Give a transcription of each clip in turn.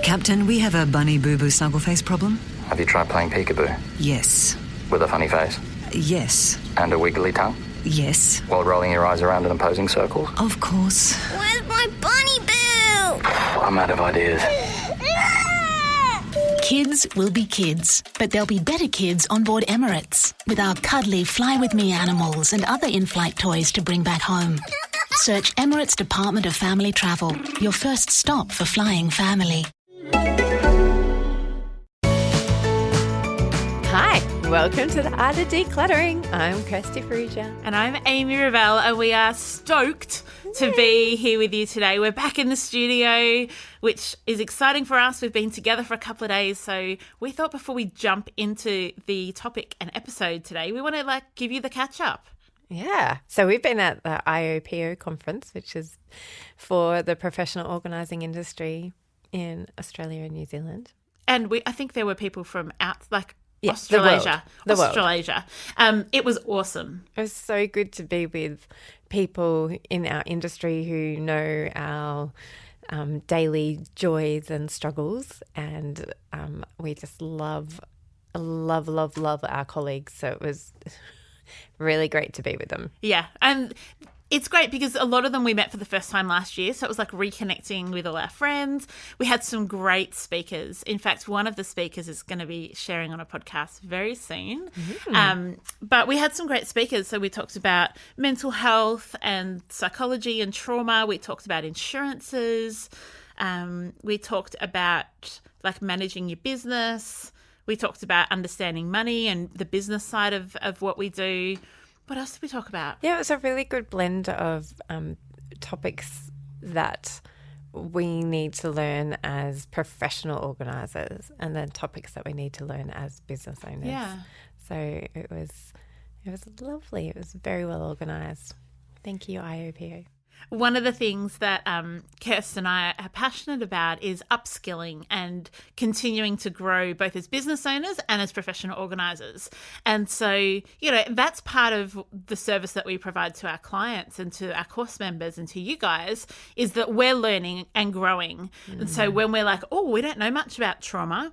Captain, we have a bunny boo-boo snuggle face problem. Have you tried playing peekaboo? Yes. With a funny face? Yes. And a wiggly tongue? Yes. While rolling your eyes around in opposing circles? Of course. Where's my bunny boo? I'm out of ideas. Kids will be kids, but they'll be better kids on board Emirates with our cuddly Fly With Me animals and other in-flight toys to bring back home. Search Emirates Department of Family Travel, your first stop for flying family. Hi, welcome to the Art of Decluttering. I'm Kirsty Perugia. And I'm Amy Revell, and we are stoked to be here with you today. We're back in the studio, which is exciting for us. We've been together for a couple of days, so we thought before we jump into the topic and episode today, we want to give you the catch up. Yeah, so we've been at the IOPO conference, which is for the professional organising industry in Australia and New Zealand. And I think there were people from Yes, Australasia. The world. Australasia. It was awesome. It was so good to be with people in our industry who know our daily joys and struggles, and we just love our colleagues. So it was really great to be with them. Yeah, and it's great because a lot of them we met for the first time last year, so it was like reconnecting with all our friends. We had some great speakers. In fact, one of the speakers is going to be sharing on a podcast very soon. But we had some great speakers. So we talked about mental health and psychology and trauma. We talked about insurances. We talked about managing your business. We talked about understanding money and the business side of what we do. What else did we talk about? Yeah, it was a really good blend of topics that we need to learn as professional organisers and then topics that we need to learn as business owners. Yeah. So it was lovely. It was very well organised. Thank you, IOPO. One of the things that Kirsten and I are passionate about is upskilling and continuing to grow both as business owners and as professional organisers. And so, that's part of the service that we provide to our clients and to our course members and to you guys is that we're learning and growing. And so when we're like, oh, we don't know much about trauma,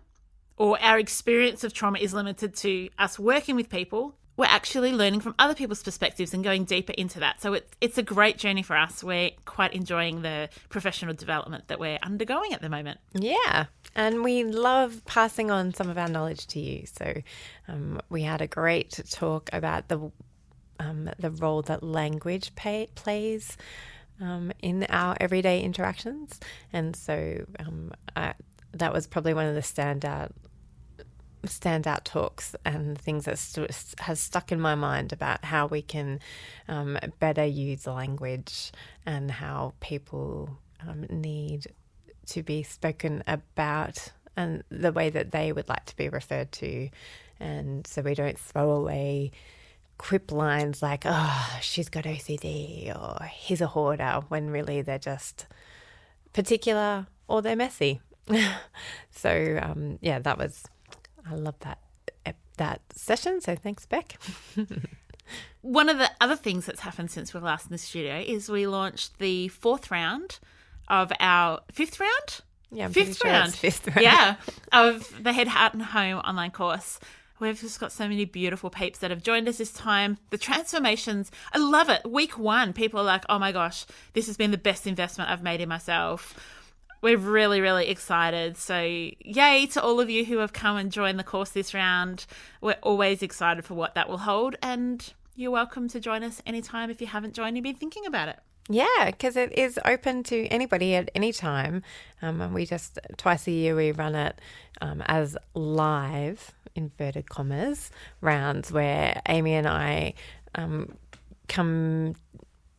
or our experience of trauma is limited to us working with people, we're actually learning from other people's perspectives and going deeper into that. So it's a great journey for us. We're quite enjoying the professional development that we're undergoing at the moment. Yeah, and we love passing on some of our knowledge to you. So we had a great talk about the role that language plays in our everyday interactions. And so that was probably one of the standout talks and things that has stuck in my mind about how we can better use language and how people need to be spoken about and the way that they would like to be referred to. And so we don't throw away quip lines like, oh, she's got OCD or he's a hoarder, when really they're just particular or they're messy. So, I love that session, so thanks, Beck. One of the other things that's happened since we were last in the studio is we launched the fourth round of our fifth round? Yeah, fifth round. Yeah, of the Head, Heart and Home online course. We've just got so many beautiful peeps that have joined us this time. The transformations, I love it. Week 1, people are like, oh my gosh, this has been the best investment I've made in myself. We're really, really excited. So yay to all of you who have come and joined the course this round. We're always excited for what that will hold. And you're welcome to join us anytime if you haven't joined and been thinking about it. Yeah, because it is open to anybody at any time. And we just, twice a year, we run it as live, inverted commas, rounds where Amy and I come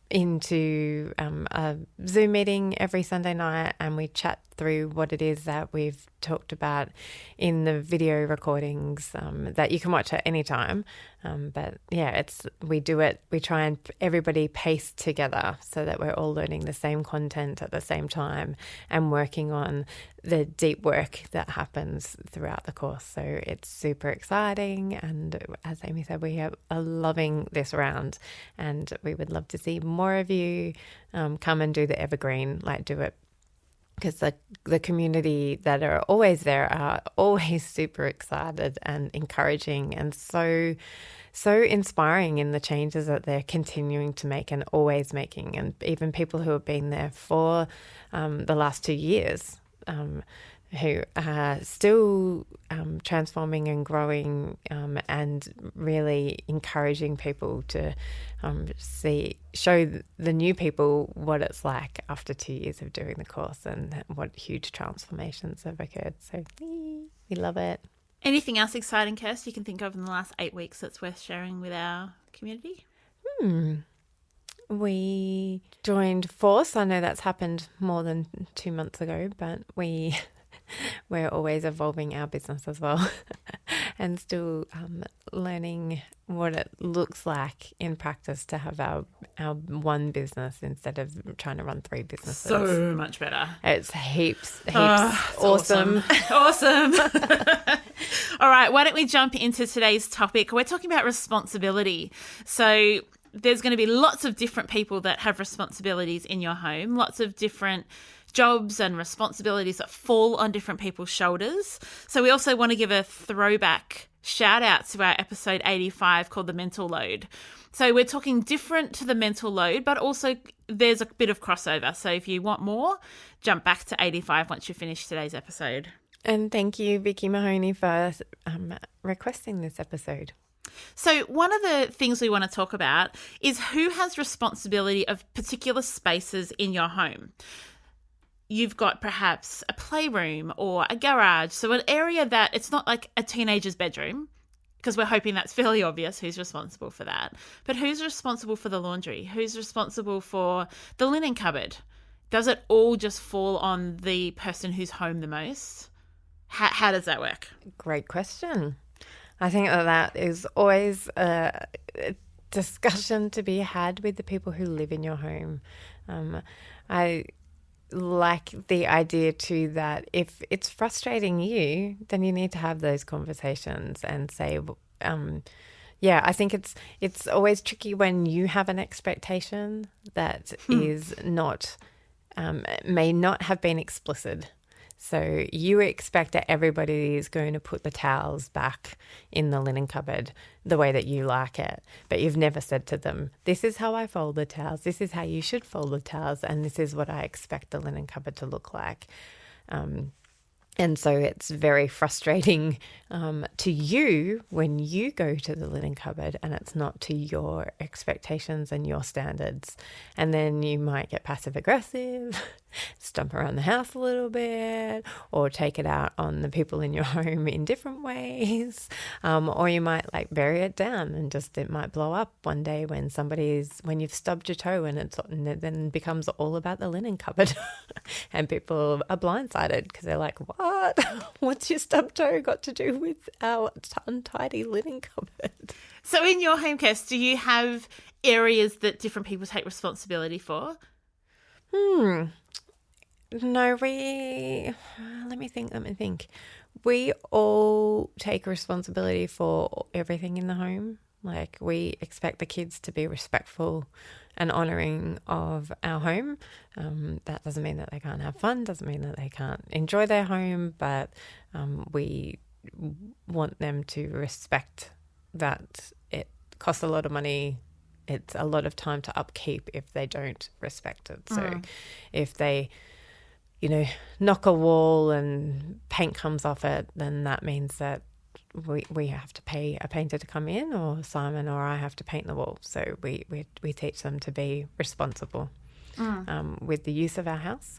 into a Zoom meeting every Sunday night and we chat through what it is that we've talked about in the video recordings that you can watch at any time. But yeah, we try and everybody pace together so that we're all learning the same content at the same time and working on the deep work that happens throughout the course. So it's super exciting. And as Amy said, we are loving this round and we would love to see more of you come and do the evergreen, do it because the community that are always there are always super excited and encouraging and so inspiring in the changes that they're continuing to make and always making. And even people who have been there for the last 2 years, who are still transforming and growing and really encouraging people to show the new people what it's like after 2 years of doing the course and what huge transformations have occurred. So we love it. Anything else exciting, Kirst, you can think of in the last 8 weeks that's worth sharing with our community? We joined force. I know that's happened more than 2 months ago, but we're always evolving our business as well and still learning what it looks like in practice to have our one business instead of trying to run 3 businesses. So much better. It's heaps awesome. Awesome. All right, why don't we jump into today's topic? We're talking about responsibility. So there's going to be lots of different people that have responsibilities in your home, lots of different jobs and responsibilities that fall on different people's shoulders. So we also want to give a throwback shout out to our episode 85 called The Mental Load. So we're talking different to the mental load, but also there's a bit of crossover. So if you want more, jump back to 85 once you finish today's episode. And thank you, Vickie Mahoney, for requesting this episode. So one of the things we want to talk about is who has responsibility of particular spaces in your home. You've got perhaps a playroom or a garage, so an area that it's not like a teenager's bedroom, because we're hoping that's fairly obvious who's responsible for that. But who's responsible for the laundry? Who's responsible for the linen cupboard? Does it all just fall on the person who's home the most? How does that work? Great question. I think that is always a discussion to be had with the people who live in your home. I like the idea too that if it's frustrating you, then you need to have those conversations and say, I think it's always tricky when you have an expectation that is not, may not have been explicit. So you expect that everybody is going to put the towels back in the linen cupboard the way that you like it, but you've never said to them, this is how I fold the towels, this is how you should fold the towels, and this is what I expect the linen cupboard to look like. And so it's very frustrating to you when you go to the linen cupboard and it's not to your expectations and your standards. And then you might get passive aggressive, stomp around the house a little bit, or take it out on the people in your home in different ways. Or you might like bury it down and just it might blow up one day when when you've stubbed your toe and it then becomes all about the linen cupboard. And people are blindsided because they're like, what? What's your stub toe got to do with our untidy linen cupboard? So in your home, Kirst, do you have areas that different people take responsibility for? No, let me think. We all take responsibility for everything in the home. Like we expect the kids to be respectful and honouring of our home. That doesn't mean that they can't have fun, doesn't mean that they can't enjoy their home, but we want them to respect that it costs a lot of money. It's a lot of time to upkeep if they don't respect it. So if they, knock a wall and paint comes off it, then that means that we have to pay a painter to come in, or Simon or I have to paint the wall. So we teach them to be responsible with the use of our house.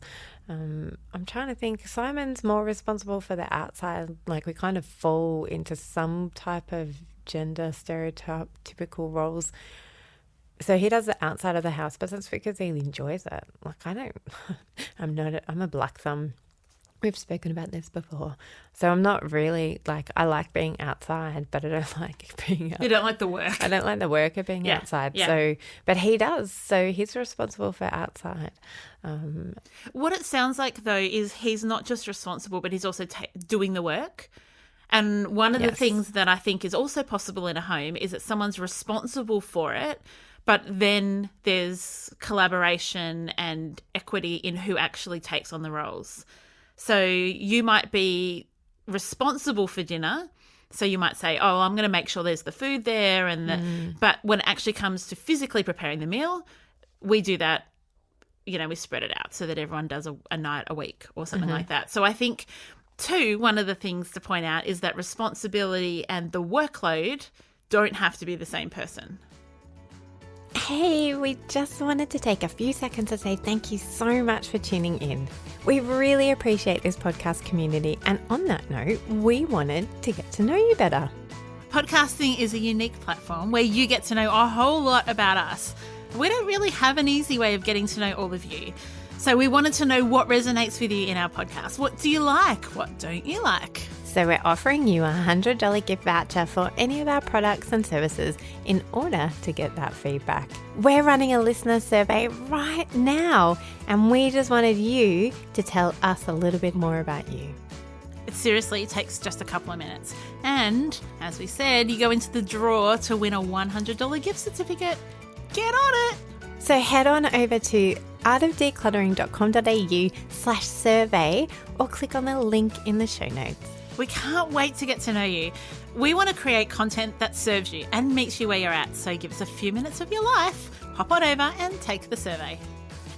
I'm trying to think. Simon's more responsible for the outside. Like we kind of fall into some type of gender stereotype, typical roles. So he does the outside of the house, but that's because he enjoys it. Like I don't. I'm a black thumb. We've spoken about this before. So I'm not really I like being outside, but I don't like being outside. You don't like the work. I don't like the work of being outside. Yeah. So, but he does. So he's responsible for outside. What it sounds like though is he's not just responsible, but he's also doing the work. And one of the things that I think is also possible in a home is that someone's responsible for it, But then there's collaboration and equity in who actually takes on the roles. So you might be responsible for dinner. So you might say, oh, I'm going to make sure there's the food there. But when it actually comes to physically preparing the meal, we do that, we spread it out so that everyone does a night a week or something like that. So I think, too, one of the things to point out is that responsibility and the workload don't have to be the same person. Hey, we just wanted to take a few seconds to say thank you so much for tuning in. We really appreciate this podcast community, and on that note, we wanted to get to know you better. Podcasting is a unique platform where you get to know a whole lot about us. We don't really have an easy way of getting to know all of you. So we wanted to know what resonates with you in our podcast. What do you like? What don't you like? So we're offering you a $100 gift voucher for any of our products and services in order to get that feedback. We're running a listener survey right now, and we just wanted you to tell us a little bit more about you. It takes just a couple of minutes. And as we said, you go into the draw to win a $100 gift certificate. Get on it! So head on over to artofdecluttering.com.au/survey or click on the link in the show notes. We can't wait to get to know you. We want to create content that serves you and meets you where you're at. So give us a few minutes of your life, hop on over and take the survey.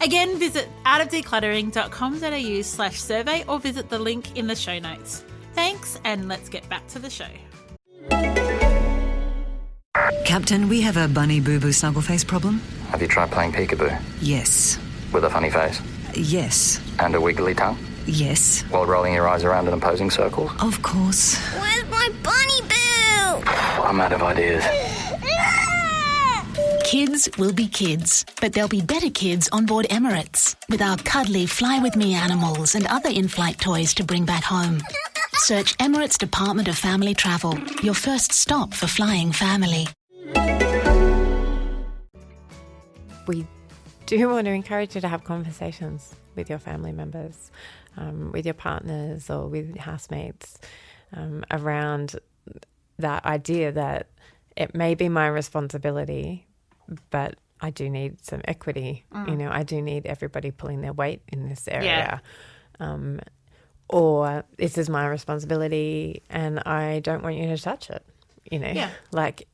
Again, visit artofdecluttering.com.au/survey or visit the link in the show notes. Thanks, and let's get back to the show. Captain, we have a bunny boo-boo snuggle face problem. Have you tried playing peekaboo? Yes. With a funny face? Yes. And a wiggly tongue? Yes. While rolling your eyes around in opposing circles? Of course. Where's my bunny boo? I'm out of ideas. Kids will be kids, but they'll be better kids on board Emirates with our cuddly fly-with-me animals and other in-flight toys to bring back home. Search Emirates Department of Family Travel, your first stop for flying family. We do want to encourage you to have conversations with your family members, with your partners or with housemates around that idea that it may be my responsibility, but I do need some equity. I do need everybody pulling their weight in this area. Or this is my responsibility and I don't want you to touch it. Like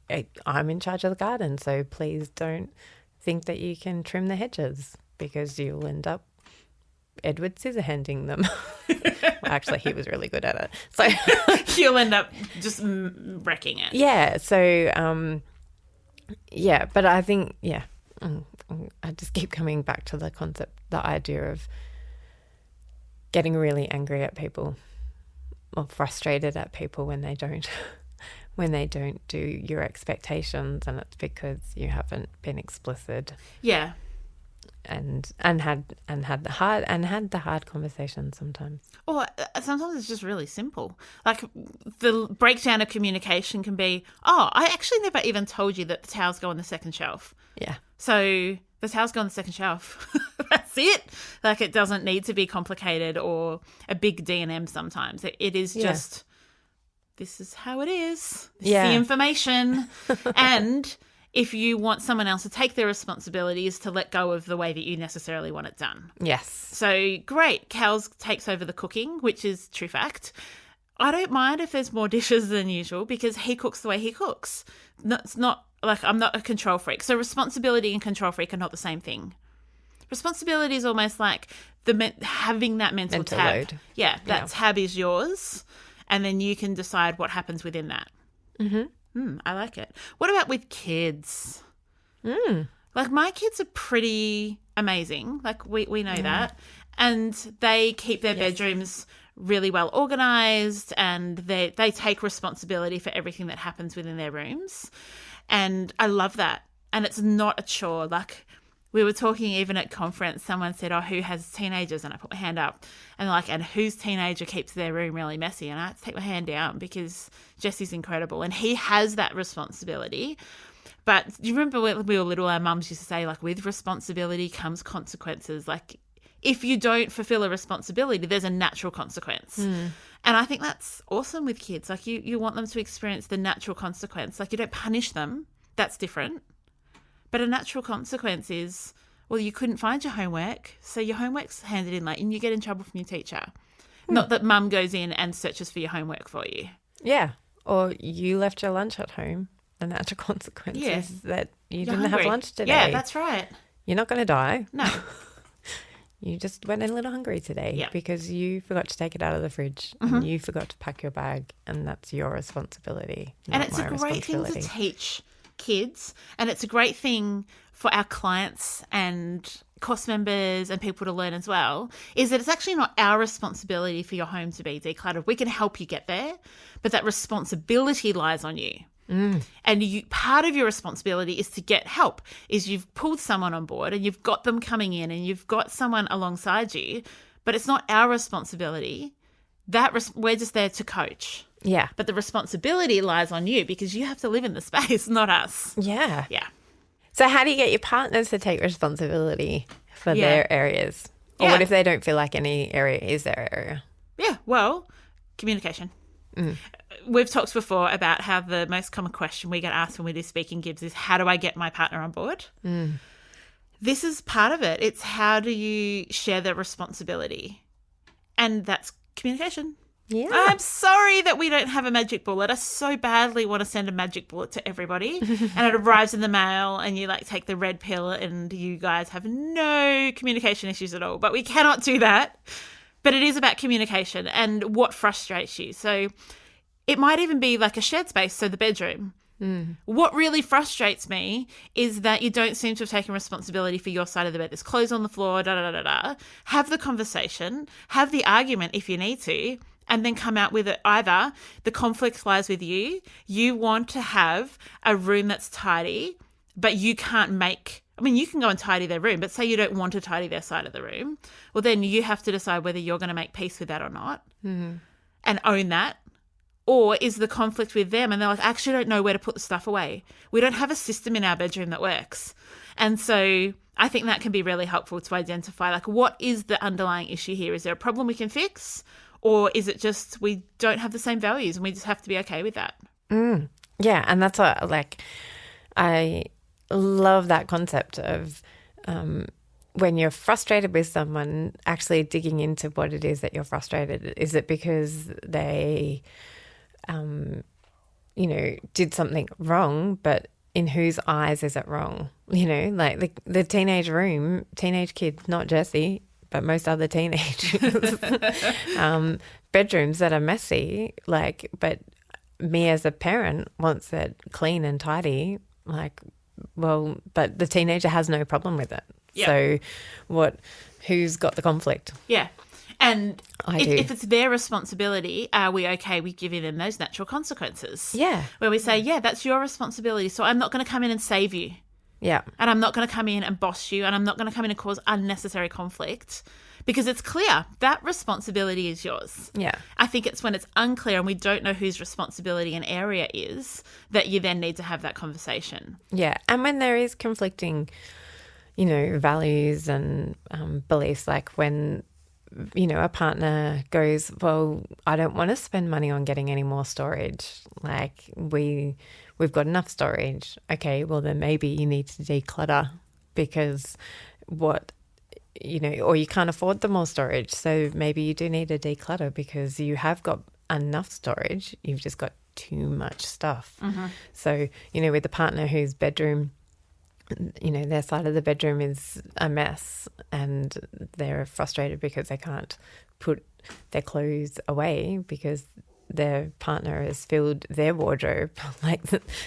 I'm in charge of the garden, so please don't think that you can trim the hedges because you'll end up Edward Scissorhanding them. Well, actually, he was really good at it. So you'll end up just wrecking it. Yeah. So, but I think, I just keep coming back to the concept, the idea of getting really angry at people or frustrated at people when they don't do your expectations, and it's because you haven't been explicit. Yeah. And had the hard conversations sometimes. Or sometimes it's just really simple. Like the breakdown of communication can be, oh, I actually never even told you that the towels go on the second shelf. Yeah. So the towels go on the second shelf. That's it. Like it doesn't need to be complicated or a big D&M sometimes. It is just, this is how it is. This is the information. And if you want someone else to take their responsibilities, to let go of the way that you necessarily want it done. Yes. So great, Cal's takes over the cooking, which is true fact. I don't mind if there's more dishes than usual because he cooks the way he cooks. It's not like I'm not a control freak. So responsibility and control freak are not the same thing. Responsibility is almost like having that mental tab. Load. Yeah, that tab is yours, and then you can decide what happens within that. Mm-hmm. I like it. What about with kids? Like my kids are pretty amazing. Like we know that. And they keep their bedrooms really well organised, and they take responsibility for everything that happens within their rooms. And I love that. And it's not a chore. Like we were talking even at conference, someone said, oh, who has teenagers? And I put my hand up. And like, and whose teenager keeps their room really messy? And I had to take my hand down because Jesse's incredible. And he has that responsibility. But do you remember when we were little, our mums used to say, like, with responsibility comes consequences. Like, if you don't fulfill a responsibility, there's a natural consequence. And I think that's awesome with kids. Like, you want them to experience the natural consequence. Like, you don't punish them. That's different. But a natural consequence is, well, you couldn't find your homework, so your homework's handed in late and you get in trouble from your teacher. Not that mum goes in and searches for your homework for you. Yeah. Or you left your lunch at home. The natural consequence is that you didn't have lunch today. Yeah, that's right. You're not going to die. No. You just went a little hungry today because you forgot to take it out of the fridge and you forgot to pack your bag, and that's your responsibility. And it's a great thing to teach kids, and it's a great thing for our clients and course members and people to learn as well, is that it's actually not our responsibility for your home to be decluttered. We can help you get there, but that responsibility lies on you. And part of your responsibility is to get help, is you've pulled someone on board and you've got them coming in and you've got someone alongside you, but it's not our responsibility. We're just there to coach. Yeah. But the responsibility lies on you because you have to live in the space, not us. Yeah. Yeah. So how do you get your partners to take responsibility for their areas? Or what if they don't feel like any area is their area? Yeah, well, communication. We've talked before about how the most common question we get asked when we do speaking gigs is, how do I get my partner on board? This is part of it. It's how do you share the responsibility? And that's communication. Yeah. I'm sorry that we don't have a magic bullet. I so badly want to send a magic bullet to everybody and it arrives in the mail and you like take the red pill and you guys have no communication issues at all. But we cannot do that. But it is about communication and what frustrates you. So it might even be like a shared space, so the bedroom. What really frustrates me is that you don't seem to have taken responsibility for your side of the bed. There's clothes on the floor, da-da-da-da-da. Have the conversation, have the argument if you need to, and then come out with it. Either the conflict lies with you, you want to have a room that's tidy, but you can't you can go and tidy their room, but say you don't want to tidy their side of the room. Well, then you have to decide whether you're going to make peace with that or not and own that. Or is the conflict with them and they're like, I actually don't know where to put the stuff away. We don't have a system in our bedroom that works. And so I think that can be really helpful to identify, like, what is the underlying issue here? Is there a problem we can fix? Or is it just we don't have the same values and we just have to be okay with that? Yeah, and that's I love that concept of when you're frustrated with someone, actually digging into what it is that you're frustrated. Is it because they, did something wrong, but in whose eyes is it wrong? Like the teenage kid, not Jessie, but most other teenagers, bedrooms that are messy, but me as a parent wants it clean and tidy, but the teenager has no problem with it. Yep. So who's got the conflict? Yeah. And I do. If it's their responsibility, are we okay with giving them those natural consequences? Yeah. Where we say, yeah, that's your responsibility. So I'm not going to come in and save you. Yeah. And I'm not going to come in and boss you, and I'm not going to come in and cause unnecessary conflict, because it's clear that responsibility is yours. Yeah. I think it's when it's unclear and we don't know whose responsibility an area is that you then need to have that conversation. Yeah. And when there is conflicting, values and beliefs, like when, a partner goes, well, I don't want to spend money on getting any more storage. Like we've got enough storage. Okay, well then maybe you need to declutter because or you can't afford the more storage. So maybe you do need to declutter because you have got enough storage. You've just got too much stuff. So, with the partner whose bedroom, their side of the bedroom is a mess and they're frustrated because they can't put their clothes away because their partner has filled their wardrobe, like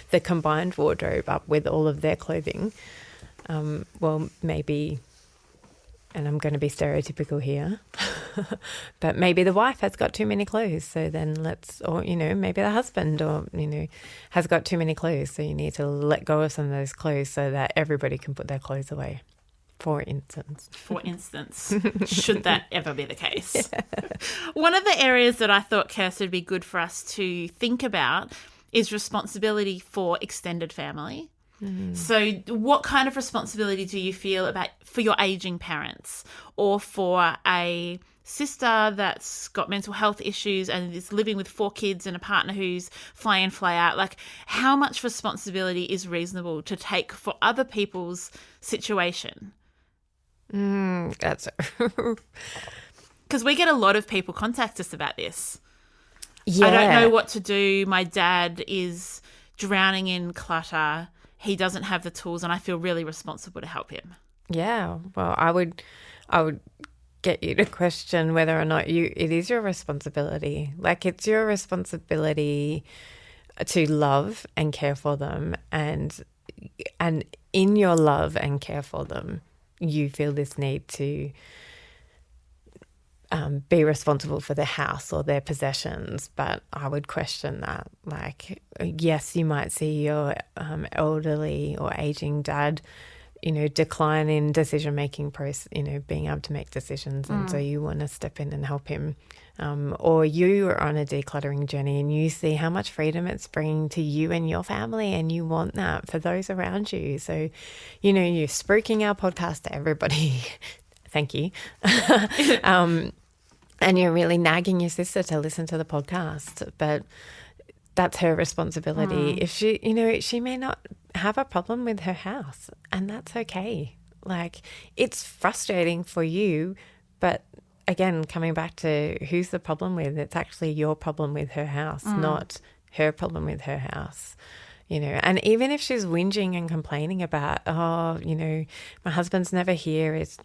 the combined wardrobe, up with all of their clothing. Well, maybe, and I'm going to be stereotypical here, but maybe the wife has got too many clothes. So then maybe the husband has got too many clothes. So you need to let go of some of those clothes so that everybody can put their clothes away, for instance. Should that ever be the case. Yeah. One of the areas that I thought, Kirsten, would be good for us to think about is responsibility for extended family. So what kind of responsibility do you feel for your aging parents or for a sister that's got mental health issues and is living with 4 kids and a partner who's fly in, fly out. Like, how much responsibility is reasonable to take for other people's situation? That's Because we get a lot of people contact us about this. yeah. I don't know what to do. My dad is drowning in clutter. He doesn't have the tools, and I feel really responsible to help him. Yeah. Well, I would get you to question whether or not it is your responsibility. Like, it's your responsibility to love and care for them, and in your love and care for them, you feel this need to be responsible for their house or their possessions. But I would question that. Like, yes, you might see your elderly or aging dad, decline in decision-making process, being able to make decisions. And so you want to step in and help him. Or you are on a decluttering journey and you see how much freedom it's bringing to you and your family, and you want that for those around you. So, you're spruiking our podcast to everybody. Thank you. And you're really nagging your sister to listen to the podcast, but that's her responsibility. If she may not have a problem with her house, and that's okay. Like, it's frustrating for you, but again, coming back to who's the problem with, it's actually your problem with her house, not her problem with her house. And even if she's whinging and complaining about, my husband's never here, it's,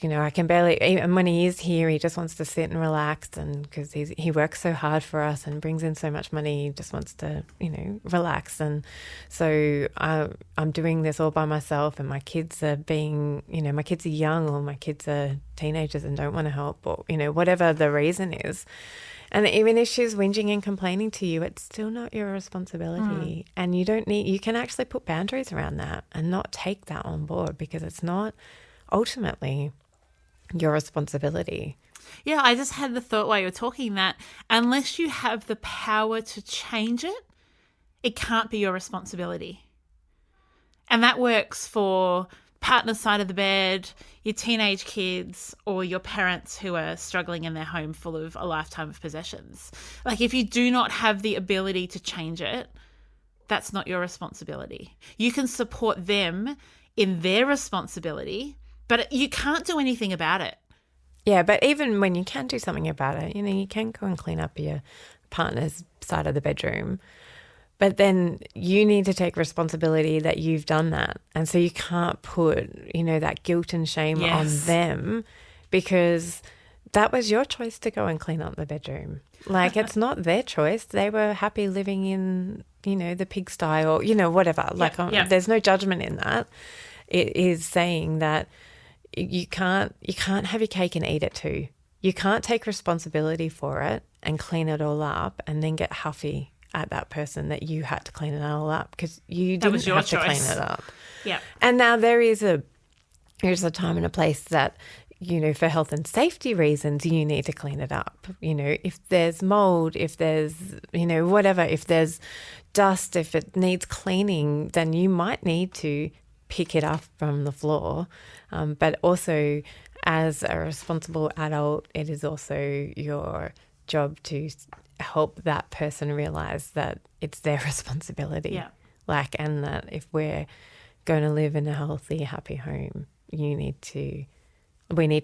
I can barely, even when he is here, he just wants to sit and relax, and because he works so hard for us and brings in so much money, he just wants to, relax. And so I'm doing this all by myself, and my kids are my kids are young, or my kids are teenagers and don't want to help, or, whatever the reason is. And even if she's whinging and complaining to you, it's still not your responsibility. And you can actually put boundaries around that and not take that on board, because it's not ultimately your responsibility. Yeah, I just had the thought while you were talking that unless you have the power to change it, it can't be your responsibility. And that works for partner's side of the bed, your teenage kids, or your parents who are struggling in their home full of a lifetime of possessions. Like, if you do not have the ability to change it, that's not your responsibility. You can support them in their responsibility, but you can't do anything about it. Yeah, but even when you can do something about it, you can go and clean up your partner's side of the bedroom. But then you need to take responsibility that you've done that. And so you can't put, that guilt and shame on them, because that was your choice to go and clean up the bedroom. Like, it's not their choice. They were happy living in, the pigsty or, whatever. There's no judgment in that. It is saying that you can't have your cake and eat it too. You can't take responsibility for it and clean it all up and then get huffy at that person that you had to clean it all up, because you didn't have to clean it up. Yeah. And now there's a time and a place that, for health and safety reasons, you need to clean it up. If there's mold, if there's, whatever, if there's dust, if it needs cleaning, then you might need to pick it up from the floor. But also, as a responsible adult, it is also your job to help that person realize that it's their responsibility. Yeah. And that if we're going to live in a healthy, happy home, we need to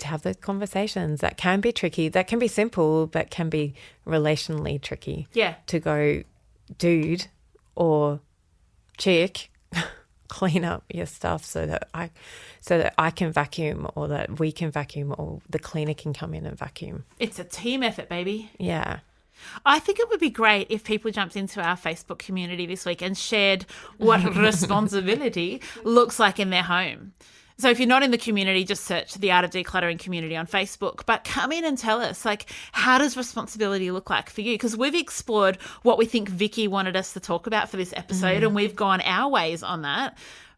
have those conversations that can be tricky, that can be simple, but can be relationally tricky. Yeah. To go, dude or chick, clean up your stuff so that I can vacuum, or that we can vacuum, or the cleaner can come in and vacuum. It's a team effort, baby. Yeah. I think it would be great if people jumped into our Facebook community this week and shared what responsibility looks like in their home. So if you're not in the community, just search the Art of Decluttering community on Facebook. But come in and tell us, how does responsibility look like for you? Because we've explored what we think Vickie wanted us to talk about for this episode, and we've gone our ways on that.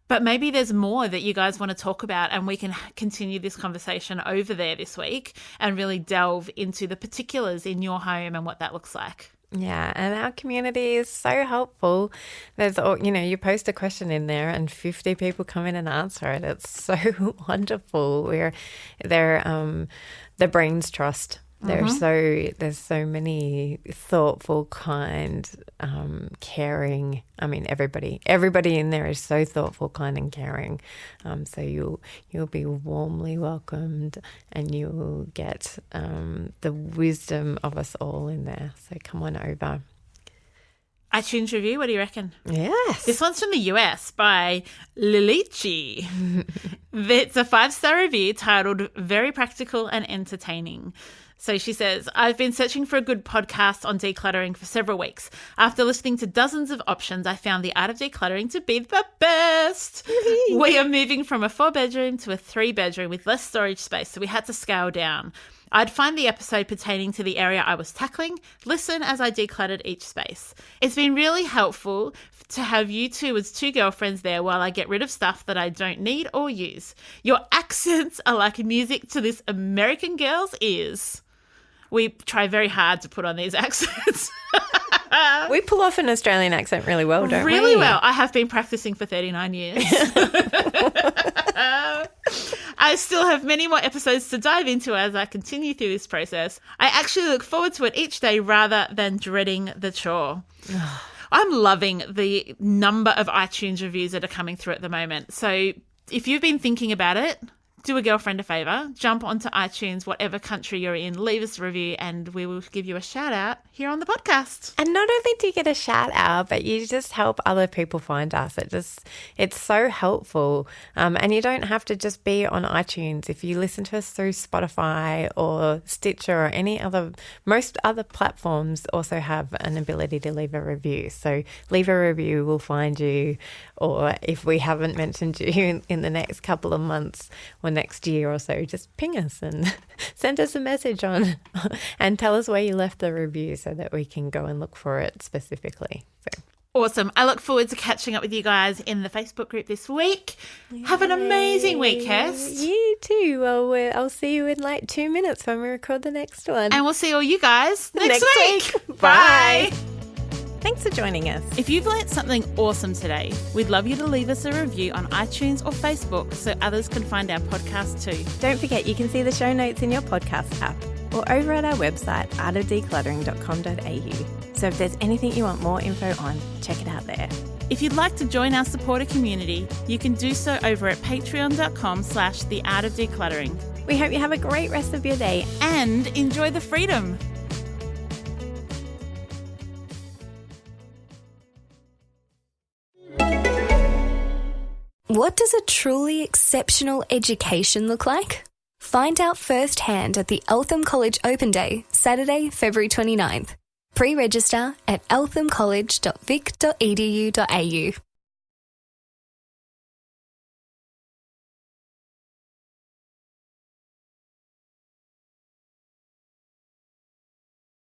But maybe there's more that you guys want to talk about, and we can continue this conversation over there this week and really delve into the particulars in your home and what that looks like. Yeah, and our community is so helpful. There's, you post a question in there and 50 people come in and answer it. It's so wonderful. They're the brains trust. There's so many thoughtful, kind, caring. I mean, everybody in there is so thoughtful, kind, and caring. So you'll be warmly welcomed, and you'll get the wisdom of us all in there. So come on over. iTunes review, what do you reckon? Yes. This one's from the US by Leeleeche. It's a 5-star review titled Very Practical and Entertaining. So she says, I've been searching for a good podcast on decluttering for several weeks. After listening to dozens of options, I found The Art of Decluttering to be the best. We are moving from a 4-bedroom to a 3-bedroom with less storage space, so we had to scale down. I'd find the episode pertaining to the area I was tackling, listen as I decluttered each space. It's been really helpful to have you two as 2 girlfriends there while I get rid of stuff that I don't need or use. Your accents are like music to this American girl's ears. We try very hard to put on these accents. We pull off an Australian accent really well, don't we? Really well. I have been practicing for 39 years. I still have many more episodes to dive into as I continue through this process. I actually look forward to it each day rather than dreading the chore. I'm loving the number of iTunes reviews that are coming through at the moment. So if you've been thinking about it, do a girlfriend a favour, jump onto iTunes, whatever country you're in, leave us a review and we will give you a shout out here on the podcast. And not only do you get a shout out, but you just help other people find us. It's so helpful. And you don't have to just be on iTunes. If you listen to us through Spotify or Stitcher or most other platforms also have an ability to leave a review. So leave a review, we'll find you. Or if we haven't mentioned you in the next couple of months or next year or so, just ping us and send us a message on and tell us where you left the review so that we can go and look for it specifically. So. Awesome. I look forward to catching up with you guys in the Facebook group this week. Yay. Have an amazing week, Kirst. You too. Well, I'll see you in like 2 minutes when we record the next one. And we'll see all you guys next week. Bye. Thanks for joining us. If you've learnt something awesome today, we'd love you to leave us a review on iTunes or Facebook so others can find our podcast too. Don't forget you can see the show notes in your podcast app or over at our website, artofdecluttering.com.au. So if there's anything you want more info on, check it out there. If you'd like to join our supporter community, you can do so over at patreon.com/theartofdecluttering. We hope you have a great rest of your day and enjoy the freedom. What does a truly exceptional education look like? Find out firsthand at the Eltham College Open Day, Saturday, February 29th. Pre-register at elthamcollege.vic.edu.au.